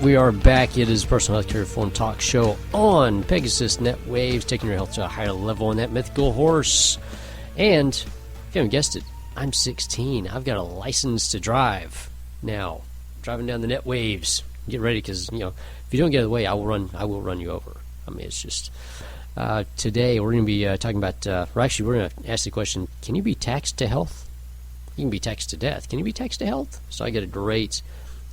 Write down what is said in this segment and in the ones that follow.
we are back. It is Personal Healthcare Reform Talk Show on Pegasus Net Waves, taking your health to a higher level on that mythical horse. And if you haven't guessed it, I'm 16. I've got a license to drive now. Driving down the net waves. Get ready, because if you don't get out of the way, I will run you over. I mean, it's just today we're going to be talking about. We're going to ask the question: can you be taxed to health? You can be taxed to death. Can you be taxed to health? So I got a great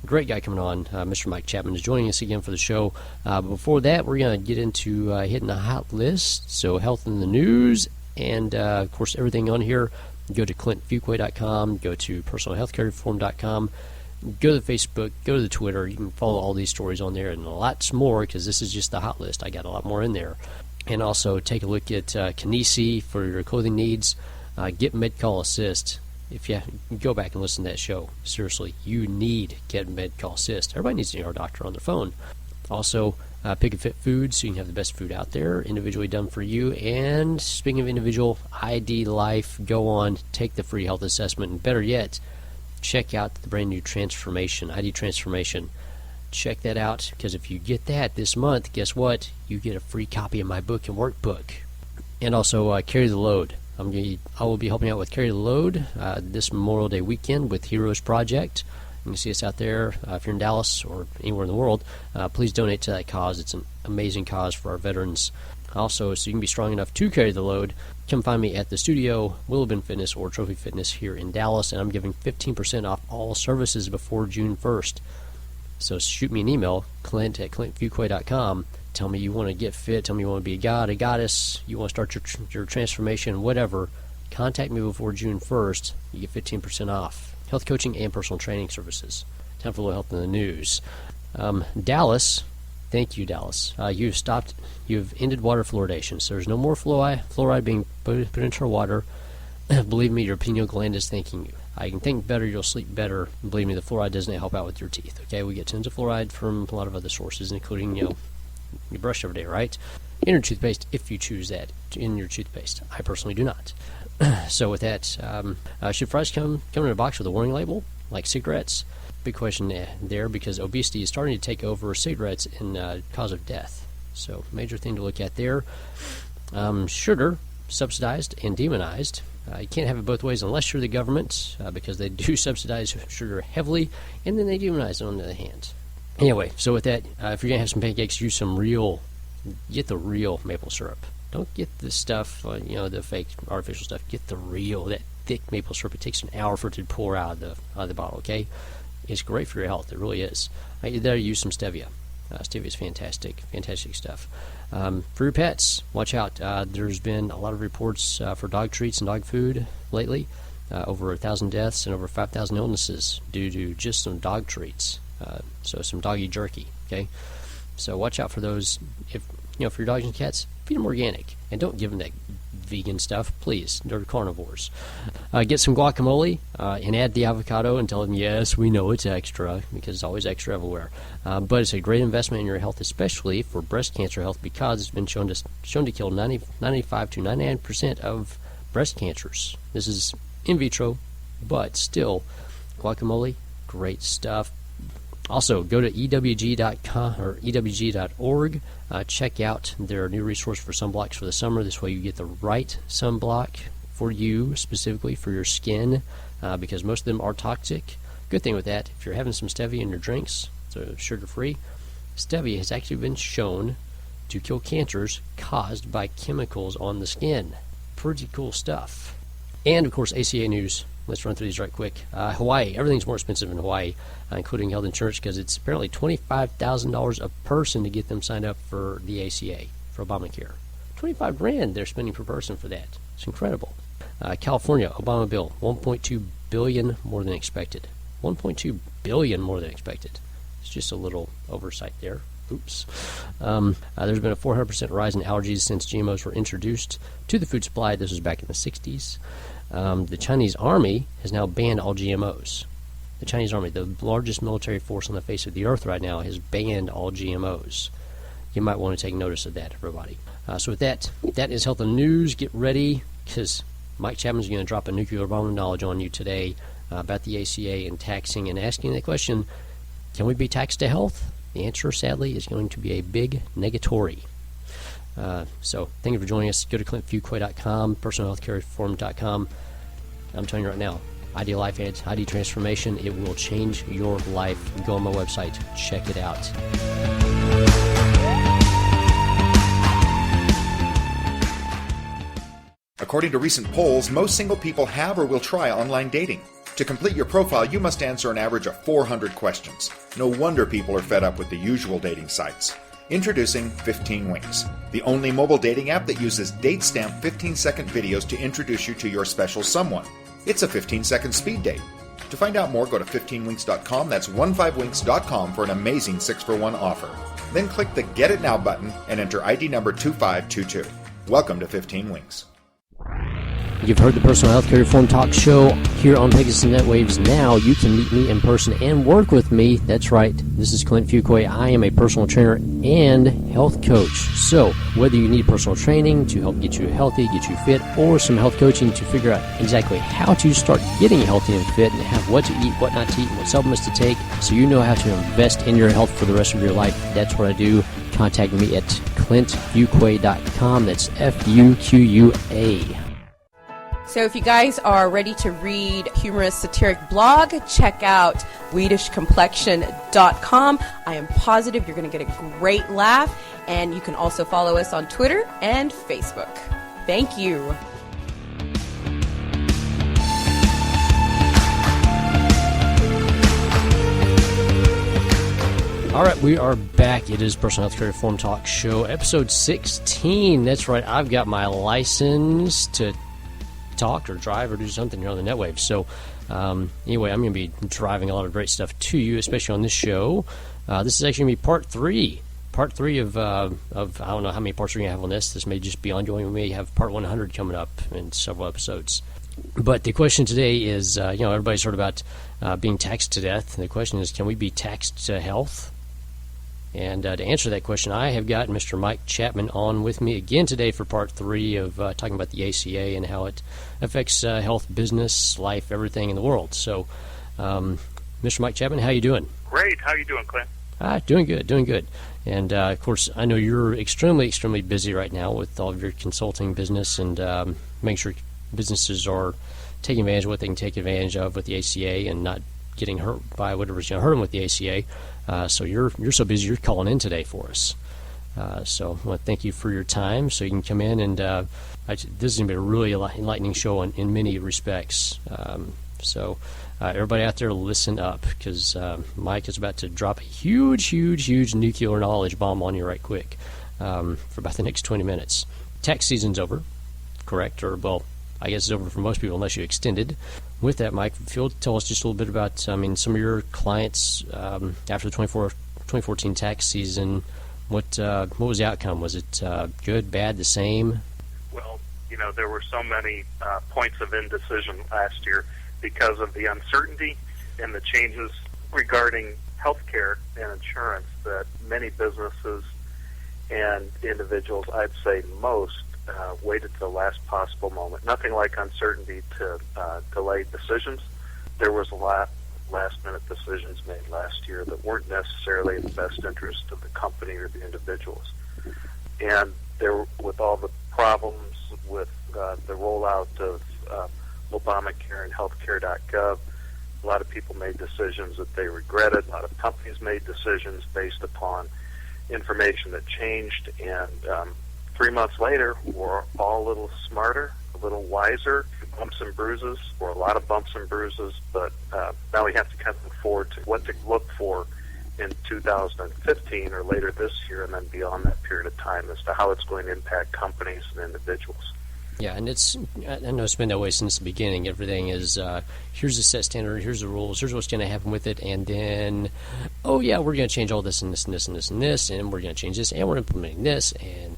guy coming on. Mr. Mike Chapman is joining us again for the show. But before that, we're going to get into hitting the hot list. So health in the news, and of course everything on here. Go to clintfuquay.com. Go to personalhealthcarereform.com. Go to the Facebook. Go to the Twitter. You can follow all these stories on there and lots more, because this is just the hot list. I got a lot more in there. And also take a look at Kinesi for your clothing needs. Get MedCall Assist. If you go back and listen to that show, seriously, you need Get MedCall Assist. Everybody needs an ER doctor on their phone. Also, Pick and Fit Foods, so you can have the best food out there, individually done for you. And speaking of individual, ID Life, go on, take the free health assessment, and better yet, check out the brand new Transformation, ID Transformation. Check that out, because if you get that this month, guess what? You get a free copy of my book and workbook. And also, Carry the Load. I will be helping out with Carry the Load this Memorial Day weekend with Heroes Project. You can see us out there. If you're in Dallas or anywhere in the world, please donate to that cause. It's an amazing cause for our veterans. Also, so you can be strong enough to carry the load, come find me at the studio, Willow Bend Fitness or Trophy Fitness here in Dallas, and I'm giving 15% off all services before June 1st. So shoot me an email, clint@clintfuquay.com. Tell me you want to get fit. Tell me you want to be a god, a goddess. You want to start your transformation, whatever. Contact me before June 1st. You get 15% off. Health coaching and personal training services. Time for a little health in the news. Dallas, thank you, Dallas. You've ended water fluoridation. So there's no more fluoride being put into our water. Believe me, your pineal gland is thanking you. You can think better, you'll sleep better. Believe me, the fluoride doesn't help out with your teeth. Okay, we get tons of fluoride from a lot of other sources, including you brush every day, right? In your toothpaste, if you choose that in your toothpaste. I personally do not. So with that, should fries come in a box with a warning label, like cigarettes? Big question there, because obesity is starting to take over cigarettes in cause of death. So major thing to look at there. Sugar, subsidized and demonized. You can't have it both ways unless you're the government, because they do subsidize sugar heavily, and then they demonize it on the other hand. Anyway, so with that, if you're going to have some pancakes, get the real maple syrup. Don't get the stuff, the fake artificial stuff. Get the real, that thick maple syrup. It takes an hour for it to pour out of the bottle, okay? It's great for your health. It really is. You better use some stevia. Stevia is fantastic stuff. For your pets, watch out. There's been a lot of reports for dog treats and dog food lately. Over 1,000 deaths and over 5,000 illnesses due to just some dog treats. So some doggy jerky, okay? So watch out for those. If for your dogs and cats, feed them organic, and don't give them that vegan stuff, please. They're carnivores. Get some guacamole and add the avocado and tell them, yes, we know it's extra, because it's always extra everywhere. But it's a great investment in your health, especially for breast cancer health, because it's been shown to kill 95 to 99% of breast cancers. This is in vitro, but still, guacamole, great stuff. Also, go to ewg.com or ewg.org. Check out their new resource for sunblocks for the summer. This way you get the right sunblock for you, specifically for your skin, because most of them are toxic. Good thing with that, if you're having some stevia in your drinks, so sugar-free, stevia has actually been shown to kill cancers caused by chemicals on the skin. Pretty cool stuff. And, of course, ACA news. Let's run through these right quick. Hawaii. Everything's more expensive in Hawaii, including health insurance, because it's apparently $25,000 a person to get them signed up for the ACA, for Obamacare. $25,000 they're spending per person for that. It's incredible. California, Obama bill, $1.2 billion more than expected. $1.2 billion more than expected. It's just a little oversight there. Oops. There's been a 400% rise in allergies since GMOs were introduced to the food supply. This was back in the 60s. The Chinese Army has now banned all GMOs. The Chinese Army, the largest military force on the face of the earth right now, has banned all GMOs. You might want to take notice of that, everybody. So with that is health and news. Get ready, because Mike Chapman is going to drop a nuclear bomb of knowledge on you today about the ACA and taxing, and asking the question, can we be taxed to health? The answer, sadly, is going to be a big negatory. So thank you for joining us. Go to clintfuquay.com, personalhealthcarereform.com. I'm telling you right now, ID Life Edge, ID Transformation, it will change your life. Go on my website, check it out. According to recent polls, most single people have or will try online dating. To complete your profile, you must answer an average of 400 questions. No wonder people are fed up with the usual dating sites. Introducing 15 Winks, the only mobile dating app that uses date-stamped 15-second videos to introduce you to your special someone. It's a 15-second speed date. To find out more, go to 15winks.com. That's 15winks.com for an amazing 6-for-1 offer. Then click the Get It Now button and enter ID number 2522. Welcome to 15 Winks. You've heard the Personal Healthcare Reform Talk Show here on Pegasus NetWaves. Now you can meet me in person and work with me. That's right. This is Clint Fuquay. I am a personal trainer and health coach. So whether you need personal training to help get you healthy, get you fit, or some health coaching to figure out exactly how to start getting healthy and fit and have what to eat, what not to eat, and what supplements to take so you know how to invest in your health for the rest of your life, that's what I do. Contact me at clintfuquay.com. That's Fuqa. So if you guys are ready to read humorous satiric blog, check out wheatishcomplexion.com. I am positive you're going to get a great laugh, and you can also follow us on Twitter and Facebook. Thank you. All right, we are back. It is Personal Healthcare Reform Talk Show, episode 16. That's right, I've got my license to talk or drive or do something here on the NetWaves. So anyway, I'm going to be driving a lot of great stuff to you, especially on this show. This is actually going to be part three of I don't know how many parts we're going to have on this. This may just be ongoing. We may have part 100 coming up in several episodes. But the question today is, everybody's heard about being taxed to death. And the question is, can we be taxed to health? And to answer that question, I have got Mr. Mike Chapman on with me again today for part 3 of talking about the ACA and how it affects health, business, life, everything in the world. So, Mr. Mike Chapman, how you doing? Great. How you doing, Clint? Doing good. And, of course, I know you're extremely, extremely busy right now with all of your consulting business and making sure businesses are taking advantage of what they can take advantage of with the ACA and not getting hurt by whatever's going to hurt them with the ACA. So you're so busy, you're calling in today for us. So I want to thank you for your time. So you can come in and this is going to be a really enlightening show in many respects. So everybody out there, listen up, because Mike is about to drop a huge nuclear knowledge bomb on you right quick for about the next 20 minutes. Tax season's over, correct? Or, well, I guess it's over for most people unless you extended. With that, Mike, if you'll tell us just a little bit about, some of your clients after the 2014 tax season. What was the outcome? Was it good, bad, the same? Well, there were so many points of indecision last year because of the uncertainty and the changes regarding health care and insurance that many businesses and individuals, I'd say most, waited to the last possible moment. Nothing like uncertainty to delay decisions. There was a lot last-minute decisions made last year that weren't necessarily in the best interest of the company or the individuals. And with all the problems with the rollout of Obamacare and healthcare.gov, a lot of people made decisions that they regretted. A lot of companies made decisions based upon information that changed, and 3 months later, we're all a little smarter, a little wiser. Bumps and bruises, or a lot of bumps and bruises, but now we have to kind of look forward to what to look for in 2015 or later this year, and then beyond that period of time as to how it's going to impact companies and individuals. Yeah, and I know it's been that way since the beginning. Everything is, here's the set standard, here's the rules, here's what's going to happen with it, and then, oh yeah, we're going to change all this and this and this and this and this, and we're going to change this, and we're implementing this, and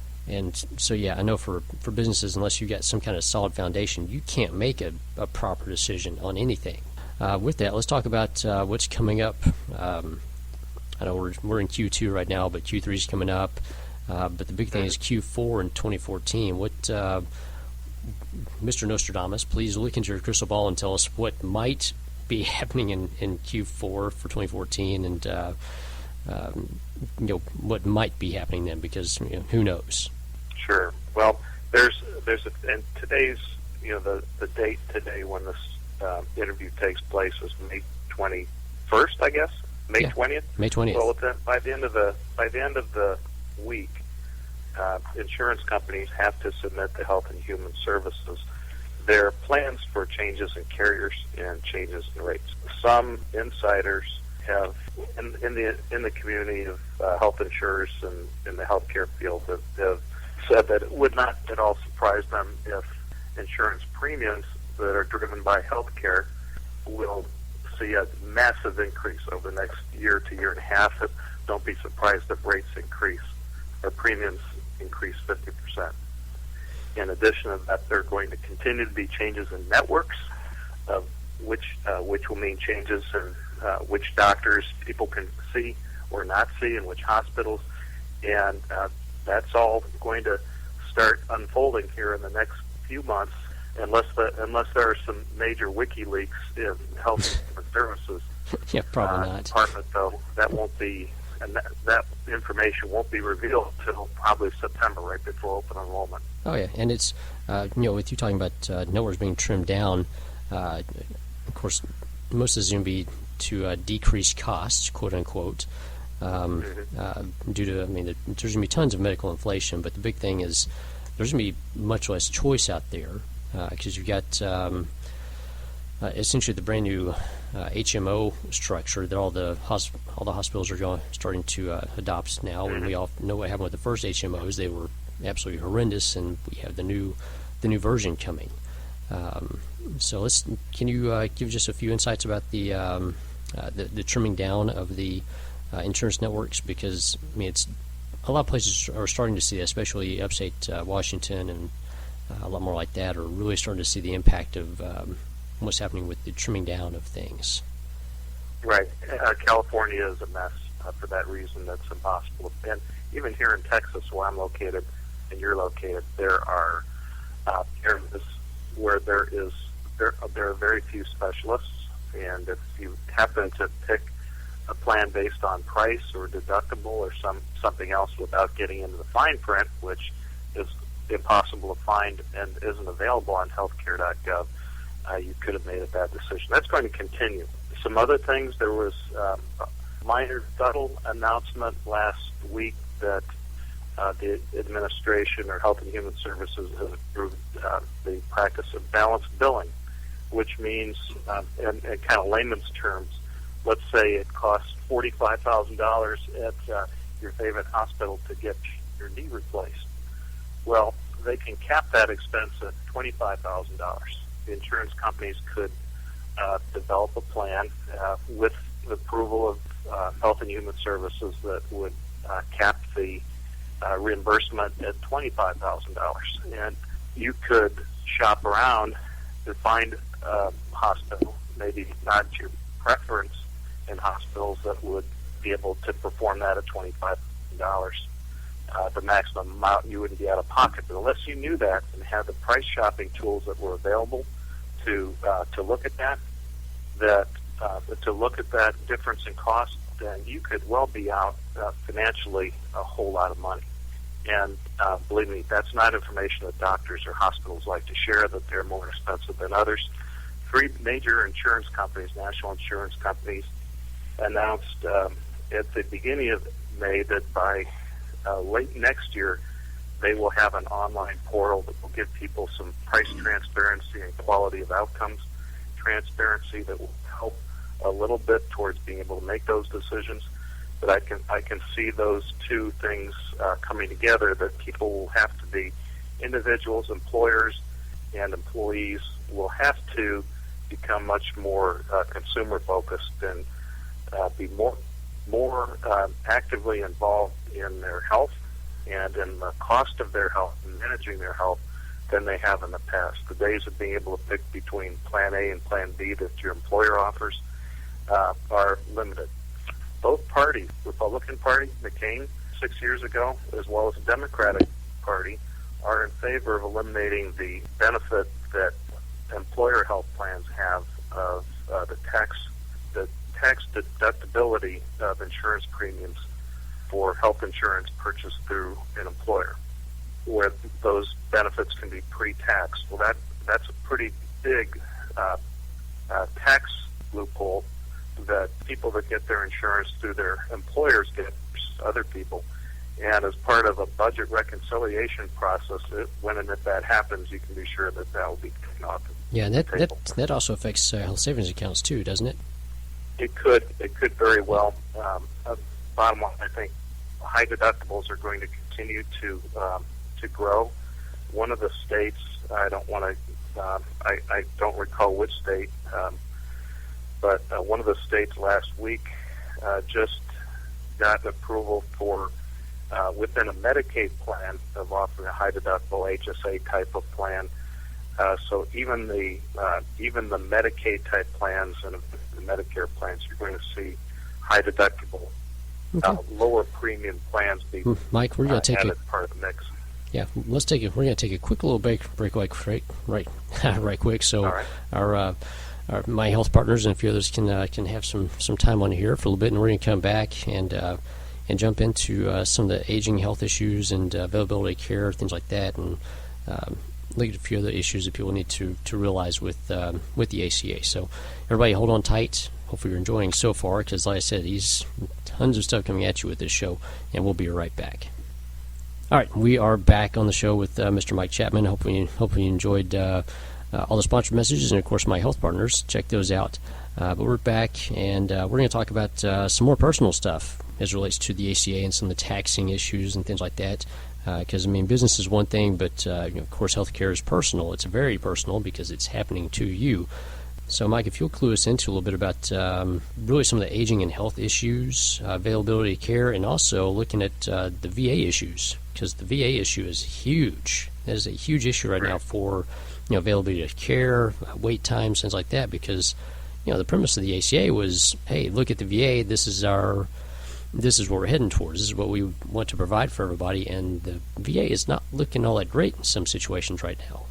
so, yeah, I know for businesses, unless you've got some kind of solid foundation, you can't make a proper decision on anything. With that, let's talk about what's coming up. I know we're in Q2 right now, but Q3 is coming up. But the big thing is Q4 in 2014. What, Mr. Nostradamus, please look into your crystal ball and tell us what might be happening in Q4 for 2014, and what might be happening then, because who knows? Sure. Well, and today's, the date today when this interview takes place is May 21st, I guess. May 20th. May 20th. Well, by the end of the week, insurance companies have to submit to Health and Human Services their plans for changes in carriers and changes in rates. Some insiders have, in the community of health insurers and in the healthcare field, have said that it would not at all surprise them if insurance premiums that are driven by healthcare will see a massive increase over the next year to year and a half. Don't be surprised if rates increase or premiums increase 50%. In addition to that, there are going to continue to be changes in networks, which will mean changes in which doctors people can see or not see, in which hospitals, and that's all going to start unfolding here in the next few months, unless there are some major WikiLeaks in Health and Human Services. Yeah, probably not. Department, though, that won't be, and that information won't be revealed until probably September, right before open enrollment. Oh yeah, and it's with you talking about networks being trimmed down, of course, most of this is going to be to decrease costs, quote unquote, due to, there's going to be tons of medical inflation, but the big thing is there's going to be much less choice out there, because you've got essentially the brand new HMO structure that all the hospitals are starting to adopt now. And we all know what happened with the first HMOs; they were absolutely horrendous, and we have the new version coming. So can you give just a few insights about the trimming down of the insurance networks? Because it's a lot of places are starting to see that, especially upstate Washington and a lot more like that, are really starting to see the impact of what's happening with the trimming down of things. Right. California is a mess for that reason. That's impossible. And even here in Texas, where I'm located and you're located, there are areas where there are very few specialists, and if you happen to pick a plan based on price or deductible or something else without getting into the fine print, which is impossible to find and isn't available on healthcare.gov, you could have made a bad decision. That's going to continue. Some other things, there was a minor subtle announcement last week that the administration or Health and Human Services has approved the practice of balanced billing, which means, in kind of layman's terms, let's say it costs $45,000 at your favorite hospital to get your knee replaced. Well, they can cap that expense at $25,000. The insurance companies could develop a plan with the approval of Health and Human Services that would cap the reimbursement at $25,000. And you could shop around to find a hospital, maybe not your preference in hospitals, that would be able to perform that at $25,000. The maximum amount you wouldn't be out of pocket. But unless you knew that and had the price shopping tools that were available to look at that difference in cost, then you could well be out financially a whole lot of money. And believe me, that's not information that doctors or hospitals like to share, that they're more expensive than others. 3 major insurance companies, national insurance companies, announced at the beginning of May that by late next year, they will have an online portal that will give people some price transparency and quality of outcomes transparency that will help a little bit towards being able to make those decisions. But I can see those two things coming together, that people will have to be, individuals, employers, and employees will have to become much more consumer focused and be more actively involved in their health and in the cost of their health and managing their health than they have in the past. The days of being able to pick between Plan A and Plan B that your employer offers are limited. Both parties, Republican Party, McCain 6 years ago, as well as the Democratic Party, are in favor of eliminating the benefit that employer health plans have of the tax deductibility of insurance premiums for health insurance purchased through an employer, where those benefits can be pre-taxed. Well, that's a pretty big tax loophole that people that get their insurance through their employers get versus other people. And as part of a budget reconciliation process, when and if that happens, you can be sure that will be taken off. Yeah, and that also affects health savings accounts too, doesn't it? It could very well. Bottom line, I think high deductibles are going to continue to grow. One of the states, I don't recall which state, but one of the states last week just got approval for within a Medicaid plan of offering a high deductible HSA type of plan. So even the Medicaid type plans and the Medicare plans, you're going to see high deductible, lower premium plans be Mike, we're going to take part of the mix. Yeah, we're going to take a quick little break right quick. So right. our my health partners and a few others can have some time on here for a little bit, and we're going to come back and jump into some of the aging health issues and availability of care, things like that, and look at a few other issues that people need to realize with the ACA. So everybody hold on tight. Hopefully you're enjoying so far, because like I said, there's tons of stuff coming at you with this show, and we'll be right back. All right, we are back on the show with Mr. Mike Chapman. Hopefully you enjoyed all the sponsored messages and, of course, my health partners. Check those out. But we're back, and we're going to talk about some more personal stuff as it relates to the ACA and some of the taxing issues and things like that. Because, business is one thing, but, of course, healthcare is personal. It's very personal because it's happening to you. So, Mike, if you'll clue us into a little bit about really some of the aging and health issues, availability of care, and also looking at the VA issues, because the VA issue is huge. That is a huge issue right now for availability of care, wait times, things like that, because the premise of the ACA was, hey, look at the VA, this is what we're heading towards, this is what we want to provide for everybody, and the VA is not looking all that great in some situations right now.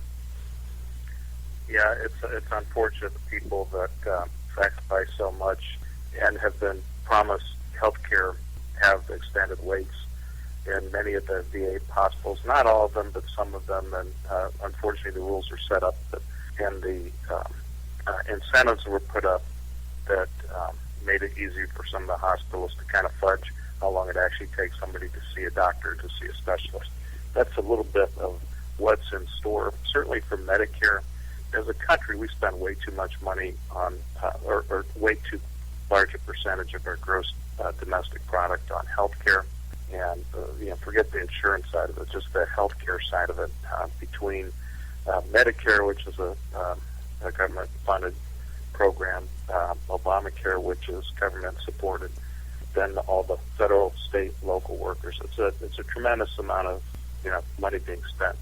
Yeah, it's unfortunate that people that sacrifice so much and have been promised health care have extended waits in many of the VA hospitals. Not all of them, but some of them. And unfortunately, the rules are set up and the incentives were put up that made it easy for some of the hospitals to kind of fudge how long it actually takes somebody to see a doctor, to see a specialist. That's a little bit of what's in store, certainly for Medicare. As a country, we spend way too much money on, or way too large a percentage of our gross domestic product on health care. And, forget the insurance side of it, just the health care side of it, between Medicare, which is a government-funded program, Obamacare, which is government-supported, then all the federal, state, local workers. It's a tremendous amount of money being spent.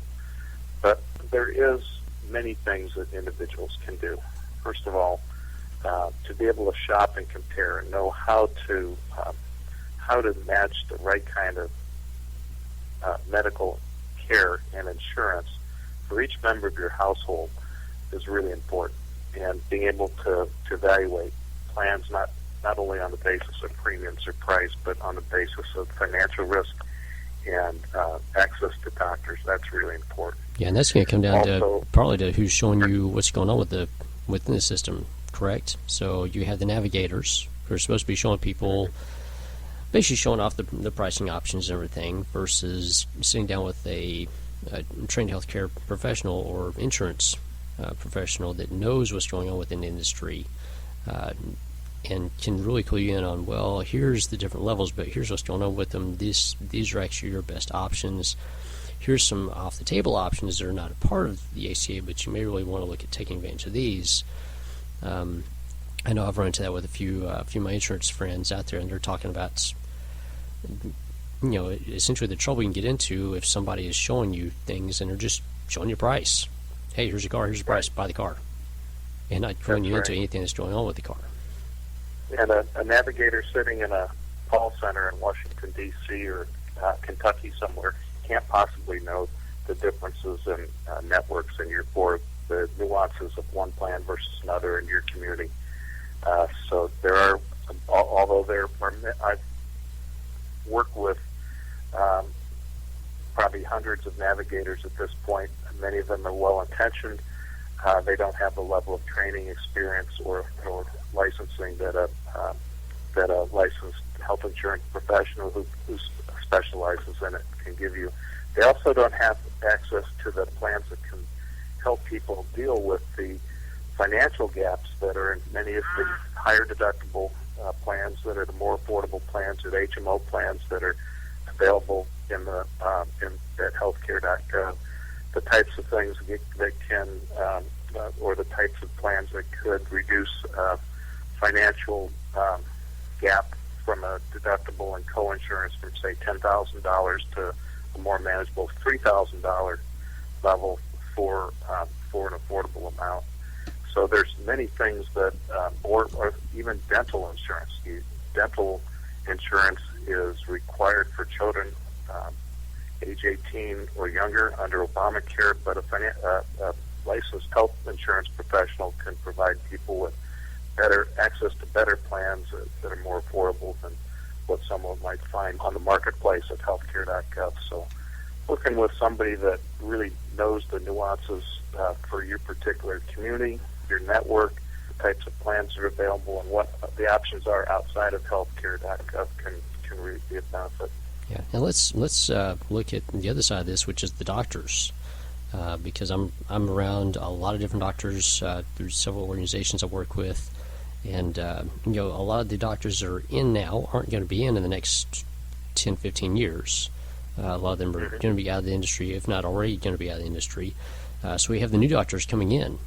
But there is many things that individuals can do. First of all, to be able to shop and compare and know how to match the right kind of medical care and insurance for each member of your household is really important. And being able to evaluate plans not only on the basis of premiums or price, but on the basis of financial risk and access to doctors, that's really important. Yeah, and that's going to come down to partly to who's showing you what's going on within the system, correct? So you have the navigators who are supposed to be showing people, basically showing off the pricing options and everything, versus sitting down with a trained healthcare professional or insurance professional that knows what's going on within the industry and can really clue you in on, well, here's the different levels, but here's what's going on with them. These are actually your best options. Here's some off-the-table options that are not a part of the ACA, but you may really want to look at taking advantage of these. I know I've run into that with a few of my insurance friends out there, and they're talking about, essentially the trouble you can get into if somebody is showing you things and they're just showing you a price. Hey, here's your car, here's your price, buy the car. And not drawing you into anything that's going on with the car. And a navigator sitting in a call center in Washington, D.C. or Kentucky somewhere can't possibly know the differences in networks or the nuances of one plan versus another in your community. So there are although I've worked with probably hundreds of navigators at this point. Many of them are well-intentioned. They don't have the level of training, experience, or licensing that a licensed health insurance professional who specializes in it can give you. They also don't have access to the plans that can help people deal with the financial gaps that are in many of the higher deductible plans, that are the more affordable plans, or the HMO plans that are available in the at healthcare.gov. The types of things that can, or the types of plans that could reduce financial gap from a deductible and co-insurance from, say, $10,000 to a more manageable $3,000 level for an affordable amount. So there's many things that, or even dental insurance. Dental insurance is required for children age 18 or younger under Obamacare, but a licensed health insurance professional can provide people with better access to better plans that are more affordable than what someone might find on the marketplace at healthcare.gov. So working with somebody that really knows the nuances for your particular community, your network, the types of plans that are available, and what the options are outside of healthcare.gov can really be a benefit. Yeah, and let's look at the other side of this, which is the doctors, because I'm around a lot of different doctors through several organizations I work with, and a lot of the doctors that are in now aren't going to be in the next 10, 15 years. A lot of them are going to be out of the industry, if not already going to be out of the industry. So we have the new doctors coming in,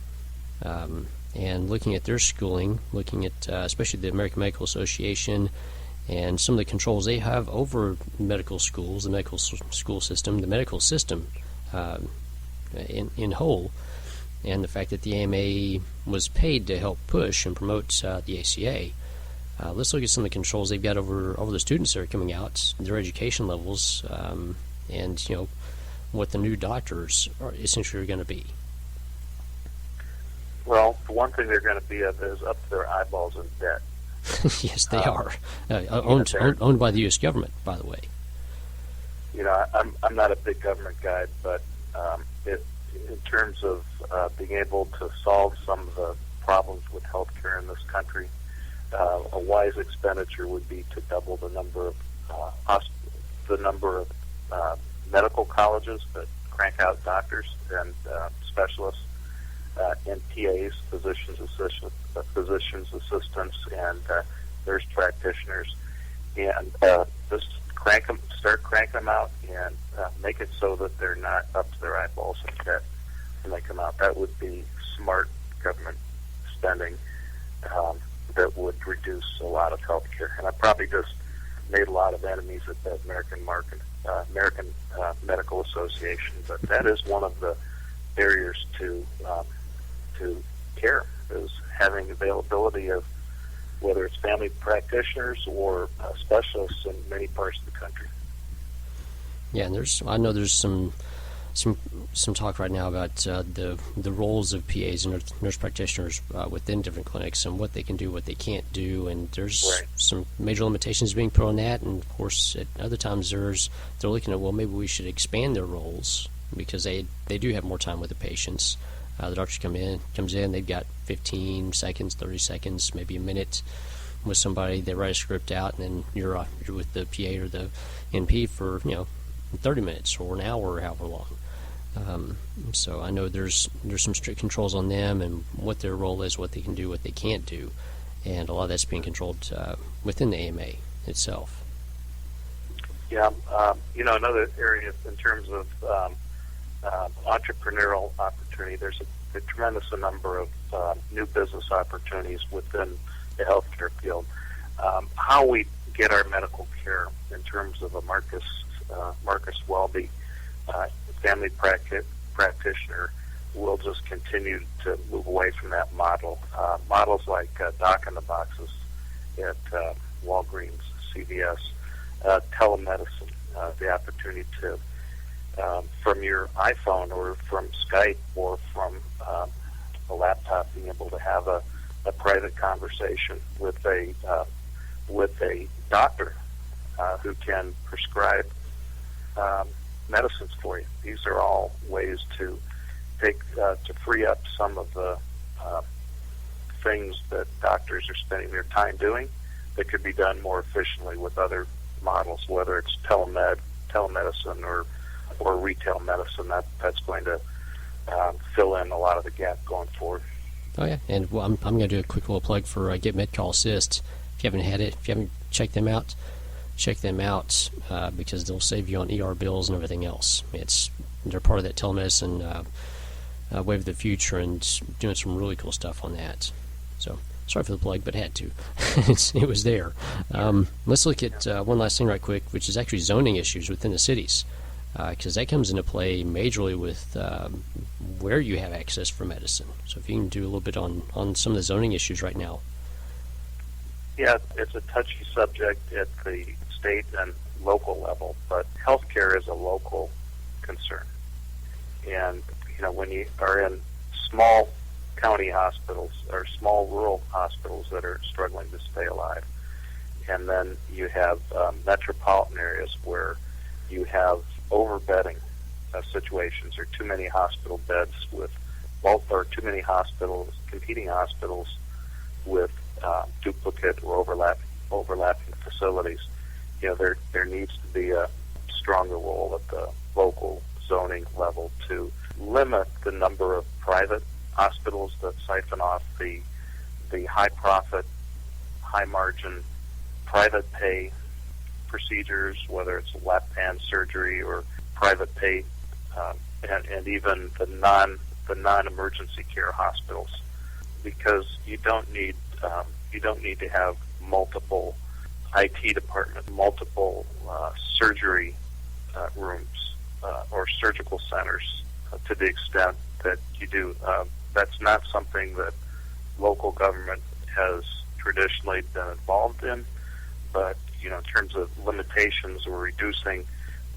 and looking at their schooling, looking at especially the American Medical Association and some of the controls they have over medical schools, the medical school system, the medical system in whole, and the fact that the AMA was paid to help push and promote the ACA. Let's look at some of the controls they've got over the students that are coming out, their education levels, and what the new doctors are essentially going to be. Well, the one thing they're going to be is up to their eyeballs in debt. Yes, they are. Owned by the U.S. government, by the way. I'm not a big government guy, but in terms of being able to solve some of the problems with healthcare in this country, a wise expenditure would be to double the number of medical colleges that crank out doctors and specialists, and PAs, physicians assistants, and nurse practitioners, and just start cranking them out, and make it so that they're not up to their eyeballs in debt when they come out. That would be smart government spending that would reduce a lot of health care. And I probably just made a lot of enemies at the American Medical Association, but that is one of the barriers to care, is having availability of whether it's family practitioners or specialists in many parts of the country. Yeah, and I know there's some talk right now about the roles of PAs and nurse practitioners within different clinics and what they can do, what they can't do, and there's some major limitations being put on that. And of course, at other times they're looking at, well, maybe we should expand their roles because they do have more time with the patients. The doctor comes in, they've got 15 seconds, 30 seconds, maybe a minute with somebody. They write a script out, and then you're with the PA or the NP for 30 minutes or an hour or however long. So I know there's some strict controls on them and what their role is, what they can do, what they can't do, and a lot of that's being controlled within the AMA itself. Yeah, another area in terms of entrepreneurial opportunity, there's a tremendous number of new business opportunities within the healthcare field. How we get our medical care in terms of a Marcus Welby family practitioner will just continue to move away from that model. Models like Doc in the Boxes at Walgreens, CVS, telemedicine, the opportunity to from your iPhone or from Skype or from a laptop, being able to have a private conversation with a with a doctor who can prescribe medicines for you. These are all ways to free up some of the things that doctors are spending their time doing that could be done more efficiently with other models, whether it's telemedicine or retail medicine. That's going to fill in a lot of the gap going forward. Oh yeah, and I'm going to do a quick little plug for Get MedCall Assist. If you haven't had it, if you haven't checked them out, because they'll save you on ER bills and everything else. They're part of that telemedicine wave of the future and doing some really cool stuff on that. So sorry for the plug, but had to. It was there. Let's look at one last thing right quick, which is actually zoning issues within the cities, because that comes into play majorly with where you have access for medicine. So if you can do a little bit on some of the zoning issues right now. Yeah, it's a touchy subject at the state and local level, but healthcare is a local concern. And, when you are in small county hospitals or small rural hospitals that are struggling to stay alive, and then you have metropolitan areas where you have overbedding situations or too many hospital beds or too many competing hospitals with duplicate or overlapping facilities. There needs to be a stronger role at the local zoning level to limit the number of private hospitals that siphon off the high profit, high margin, private pay procedures, whether it's lap band surgery or private pay, and even the non-emergency care hospitals, because you don't need to have multiple IT departments, multiple surgery rooms or surgical centers to the extent that you do. That's not something that local government has traditionally been involved in, but in terms of limitations or reducing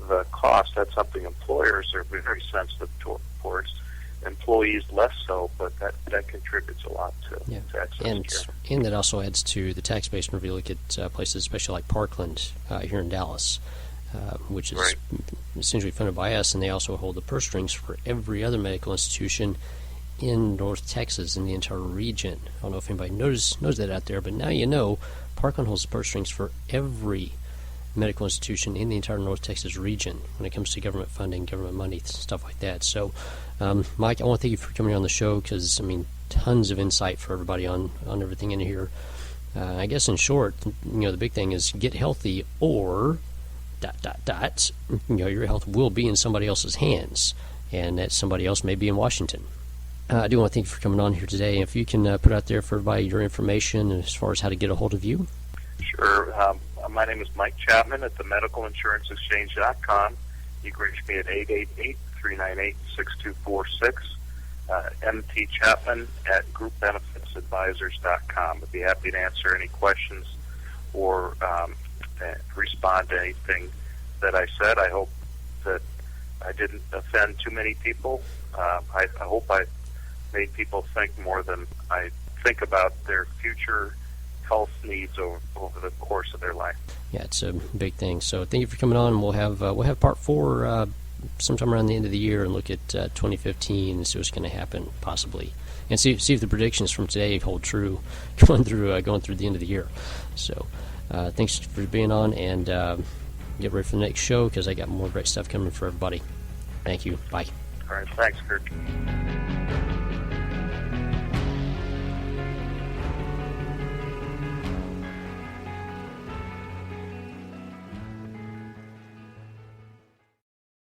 the cost, that's something employers are very sensitive towards. Employees less so, but that contributes a lot to access care. And that also adds to the tax base whenever you look at places, especially like Parkland here in Dallas, which is right. essentially funded by us, and they also hold the purse strings for every other medical institution in North Texas, in the entire region. I don't know if anybody knows that out there, but now you know Parkland holds the purse strings for every medical institution in the entire North Texas region when it comes to government funding, government money, stuff like that. So, Mike, I want to thank you for coming on the show because, tons of insight for everybody on everything in here. I guess in short, the big thing is get healthy or ... your health will be in somebody else's hands, and that somebody else may be in Washington. I do want to thank you for coming on here today. If you can put out there for everybody your information as far as how to get a hold of you. Sure. My name is Mike Chapman at the medicalinsurancexchange.com. You can reach me at 888-398-6246. MT Chapman at groupbenefitsadvisors.com. I'd be happy to answer any questions or respond to anything that I said. I hope that I didn't offend too many people. I hope I made people think more than I think about their future health needs over the course of their life. Yeah, it's a big thing. So thank you for coming on. We'll have part 4 sometime around the end of the year and look at 2015 and see what's going to happen possibly, and see if the predictions from today hold true going through the end of the year. So thanks for being on, and get ready for the next show because I got more great stuff coming for everybody. Thank you. Bye. All right. Thanks, Kurt.